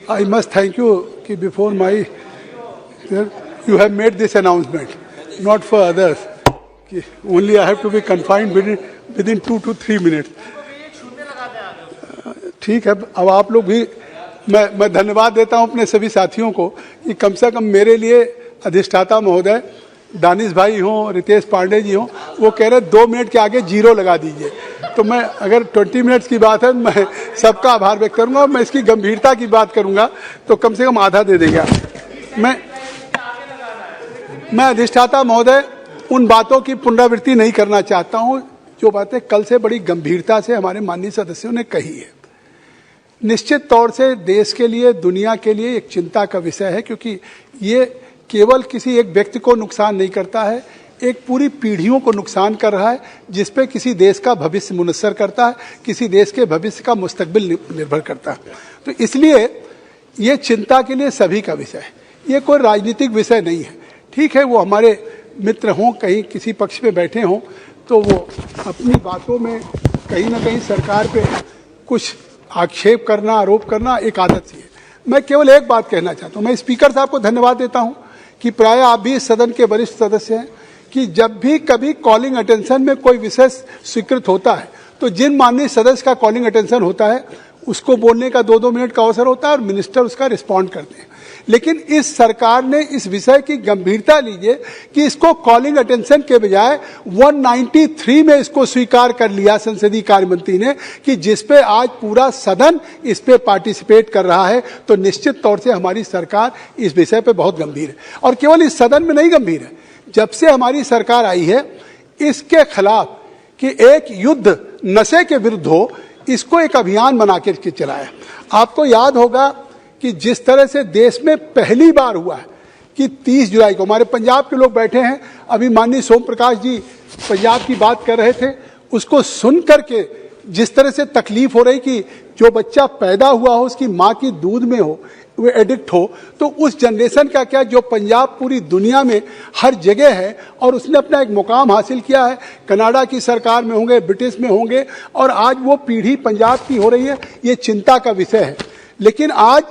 I must thank you कि before my you have made this announcement, not for others. कि only I have to be confined within 2 to 3 minutes. ठीक है, अब आप लोग भी मैं धन्यवाद देता हूं अपने सभी साथियों को कि कम से कम मेरे लिए अधिष्ठाता महोदय दानिश भाई हों, रितेश पांडे जी हों, वो कह रहे 2 मिनट के आगे 0 लगा दीजिए। तो मैं अगर 20 मिनट्स की बात है, मैं सबका आभार व्यक्त करूंगा और मैं इसकी गंभीरता की बात करूंगा तो कम से कम आधा दे देंगे आप। मैं अधिष्ठाता महोदय उन बातों की पुनरावृत्ति नहीं करना चाहता हूं जो बातें कल से बड़ी गंभीरता से हमारे माननीय सदस्यों ने कही है। निश्चित तौर से देश के लिए, दुनिया के लिए एक चिंता का विषय है, क्योंकि ये केवल किसी एक व्यक्ति को नुकसान नहीं करता है, एक पूरी पीढ़ियों को नुकसान कर रहा है, जिसपे किसी देश का भविष्य मुनस्सर करता है, किसी देश के भविष्य का मुस्तकबिल निर्भर करता है। तो इसलिए ये चिंता के लिए सभी का विषय है, ये कोई राजनीतिक विषय नहीं है। ठीक है, वो हमारे मित्र हों, कहीं किसी पक्ष में बैठे हों, तो वो अपनी बातों में कहीं ना कहीं सरकार पे कुछ आक्षेप करना, आरोप करना एक आदत सी है। मैं केवल एक बात कहना चाहता हूँ, मैं स्पीकर साहब को धन्यवाद देता हूँ कि प्राय आप भी इस सदन के वरिष्ठ सदस्य हैं कि जब भी कभी कॉलिंग अटेंशन में कोई विषय स्वीकृत होता है तो जिन माननीय सदस्य का कॉलिंग अटेंशन होता है उसको बोलने का 2-2 मिनट का अवसर होता है और मिनिस्टर उसका रिस्पॉन्ड करते हैं। लेकिन इस सरकार ने इस विषय की गंभीरता लीजिए कि इसको कॉलिंग अटेंशन के बजाय 193 में इसको स्वीकार कर लिया संसदीय कार्य मंत्री ने कि जिसपे आज पूरा सदन इस पे पार्टिसिपेट कर रहा है। तो निश्चित तौर से हमारी सरकार इस विषय पे बहुत गंभीर है, और केवल इस सदन में नहीं गंभीर है, जब से हमारी सरकार आई है इसके खिलाफ कि एक युद्ध नशे के विरुद्ध हो, इसको एक अभियान बना के चलाया। आपको याद होगा कि जिस तरह से देश में पहली बार हुआ है कि 30 जुलाई को, हमारे पंजाब के लोग बैठे हैं, अभी माननीय सोम प्रकाश जी पंजाब की बात कर रहे थे, उसको सुन करके जिस तरह से तकलीफ हो रही कि जो बच्चा पैदा हुआ हो उसकी माँ की दूध में हो, वो एडिक्ट हो, तो उस जनरेशन का क्या, जो पंजाब पूरी दुनिया में हर जगह है और उसने अपना एक मुकाम हासिल किया है, कनाडा की सरकार में होंगे, ब्रिटिश में होंगे, और आज वो पीढ़ी पंजाब की हो रही है, ये चिंता का विषय है। लेकिन आज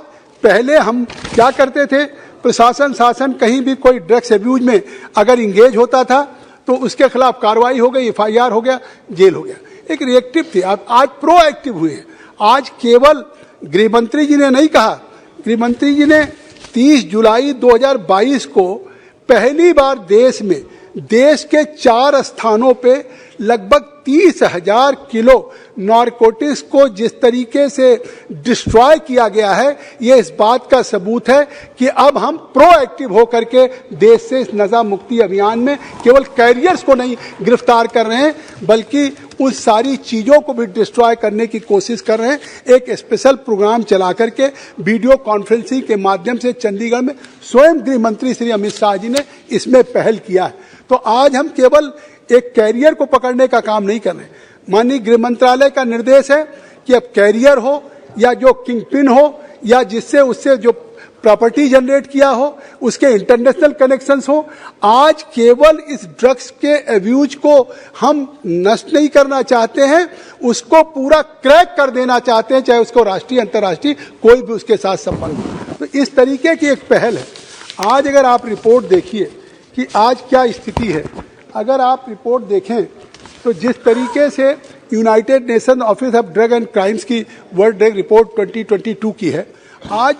पहले हम क्या करते थे, प्रशासन शासन कहीं भी कोई ड्रग्स अब्यूज में अगर इंगेज होता था तो उसके खिलाफ कार्रवाई हो गई, FIR हो गया, जेल हो गया, एक रिएक्टिव थी। आज प्रोएक्टिव हुए हैं। आज केवल गृहमंत्री जी ने नहीं कहा, गृहमंत्री जी ने 30 जुलाई 2022 को पहली बार देश में, देश के 4 स्थानों पे लगभग 30,000 किलो नारकोटिक्स को जिस तरीके से डिस्ट्रॉय किया गया है, ये इस बात का सबूत है कि अब हम प्रोएक्टिव होकर के देश से इस नशा मुक्ति अभियान में केवल कैरियर्स को नहीं गिरफ्तार कर रहे हैं, बल्कि उन सारी चीजों को भी डिस्ट्रॉय करने की कोशिश कर रहे हैं। एक स्पेशल प्रोग्राम चला करके वीडियो कॉन्फ्रेंसिंग के माध्यम से चंडीगढ़ में स्वयं गृह मंत्री श्री अमित शाह जी ने इसमें पहल किया है। तो आज हम केवल एक कैरियर को पकड़ने का काम नहीं कर रहे। माननीय गृह मंत्रालय का निर्देश है कि अब कैरियर हो या जो किंगपिन हो या जिससे उससे जो प्रॉपर्टी जनरेट किया हो, उसके इंटरनेशनल कनेक्शंस हो, आज केवल इस ड्रग्स के अब्यूज को हम नष्ट नहीं करना चाहते हैं, उसको पूरा क्रैक कर देना चाहते हैं, चाहे उसको राष्ट्रीय अंतर्राष्ट्रीय कोई भी उसके साथ संबंध हो। तो इस तरीके की एक पहल है। आज अगर आप रिपोर्ट देखिए कि आज क्या स्थिति है, अगर आप रिपोर्ट देखें तो जिस तरीके से United nation office of drug and crimes की वर्ल्ड ड्रग रिपोर्ट 2022 की है, आज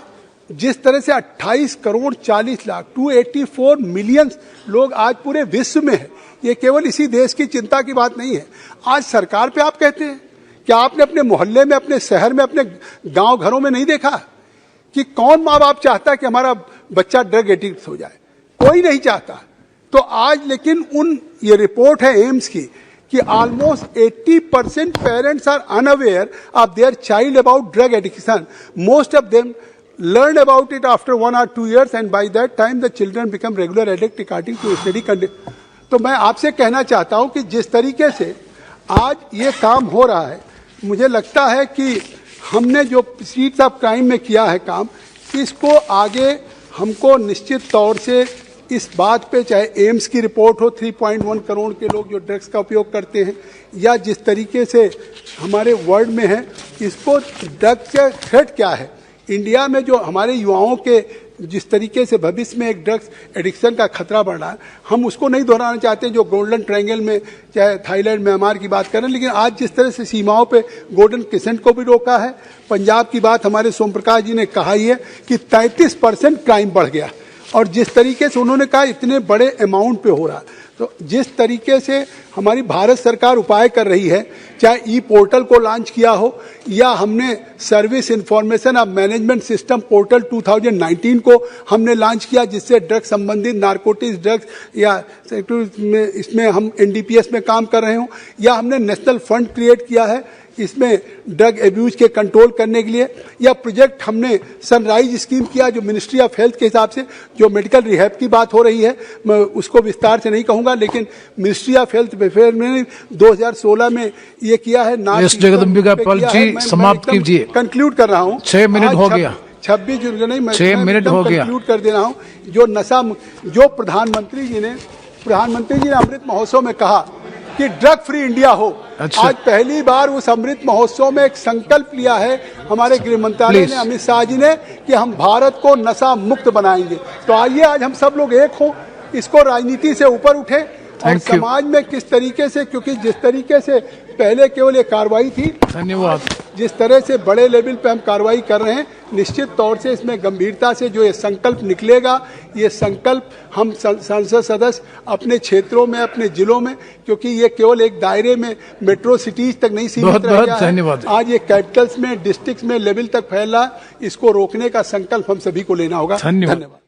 जिस तरह से 28 करोड़ 40 लाख 284 मिलियन लोग आज पूरे विश्व में है, ये केवल इसी देश की चिंता की बात नहीं है। आज सरकार पे आप कहते हैं, क्या आपने अपने मोहल्ले में, अपने शहर में, अपने गांव घरों में नहीं देखा कि कौन माँ बाप चाहता है कि हमारा बच्चा ड्रग एडिक्ट हो जाए? कोई नहीं चाहता। तो आज लेकिन ये रिपोर्ट है एम्स की कि almost 80% parents are unaware of their child about drug addiction. Most of them learn about it after 1 or 2 years, and by that time the children become regular addict according to study condition. तो मैं आपसे कहना चाहता हूं कि जिस तरीके से आज ये काम हो रहा है, मुझे लगता है कि हमने जो सीट्स ऑफ क्राइम में किया है काम, इसको आगे हमको निश्चित तौर से इस बात पे, चाहे एम्स की रिपोर्ट हो 3.1 करोड़ के लोग जो ड्रग्स का उपयोग करते हैं, या जिस तरीके से हमारे वर्ल्ड में है, इसको ड्रग्स का थ्रेट क्या है, इंडिया में जो हमारे युवाओं के जिस तरीके से भविष्य में एक ड्रग्स एडिक्शन का खतरा बढ़ रहा है, हम उसको नहीं दोहराना चाहते जो गोल्डन ट्रायंगल में चाहे थाईलैंड म्यांमार की बात करें, लेकिन आज जिस तरह से सीमाओं पे गोल्डन क्रिसेंट को भी रोका है, पंजाब की बात हमारे सोम प्रकाश जी ने कहा ही है कि 33% क्राइम बढ़ गया, और जिस तरीके से उन्होंने कहा इतने बड़े अमाउंट पे हो रहा, तो जिस तरीके से हमारी भारत सरकार उपाय कर रही है, चाहे ई पोर्टल को लॉन्च किया हो या हमने service information of management system portal 2019 को हमने लॉन्च किया, जिससे ड्रग्स संबंधित नारकोटिक्स ड्रग्स या इसमें हम एनडीपीएस में काम कर रहे हो, या हमने नेशनल फंड क्रिएट किया है इसमें ड्रग एब्यूज के कंट्रोल करने के लिए, या प्रोजेक्ट हमने सनराइज स्कीम किया जो मिनिस्ट्री ऑफ हेल्थ के हिसाब से जो मेडिकल रिहैब की बात हो रही है, मैं उसको विस्तार से नहीं कहूंगा, लेकिन मिनिस्ट्री ऑफ हेल्थ वेलफेयर में 2016 में ये किया है। जगदम्बिका पाल जी समाप्त कीजिए, कंक्लूड कर रहा हूँ, 6 मिनट हो गया, 26 जून नहीं, 6 मिनट हो गया, कंक्लूड कर दे रहा हूँ। जो प्रधानमंत्री जी ने अमृत महोत्सव में कहा कि ड्रग फ्री इंडिया हो, अच्छा। आज पहली बार उस अमृत महोत्सव में एक संकल्प लिया है हमारे गृह मंत्रालय ने, अमित शाह जी ने, कि हम भारत को नशा मुक्त बनाएंगे। तो आइए आज हम सब लोग एक हों, इसको राजनीति से ऊपर उठे और समाज में किस तरीके से, क्योंकि जिस तरीके से पहले केवल ये कार्रवाई थी, धन्यवाद, जिस तरह से बड़े लेवल पे हम कार्रवाई कर रहे हैं, निश्चित तौर से इसमें गंभीरता से जो ये संकल्प निकलेगा, ये संकल्प हम संसद सदस्य अपने क्षेत्रों में, अपने जिलों में, क्योंकि ये केवल एक दायरे में मेट्रो सिटीज तक नहीं सीमित रह गया है, आज ये कैपिटल्स में, डिस्ट्रिक्ट्स में लेवल तक फैल रहा है, इसको रोकने का संकल्प हम सभी को लेना होगा। धन्यवाद।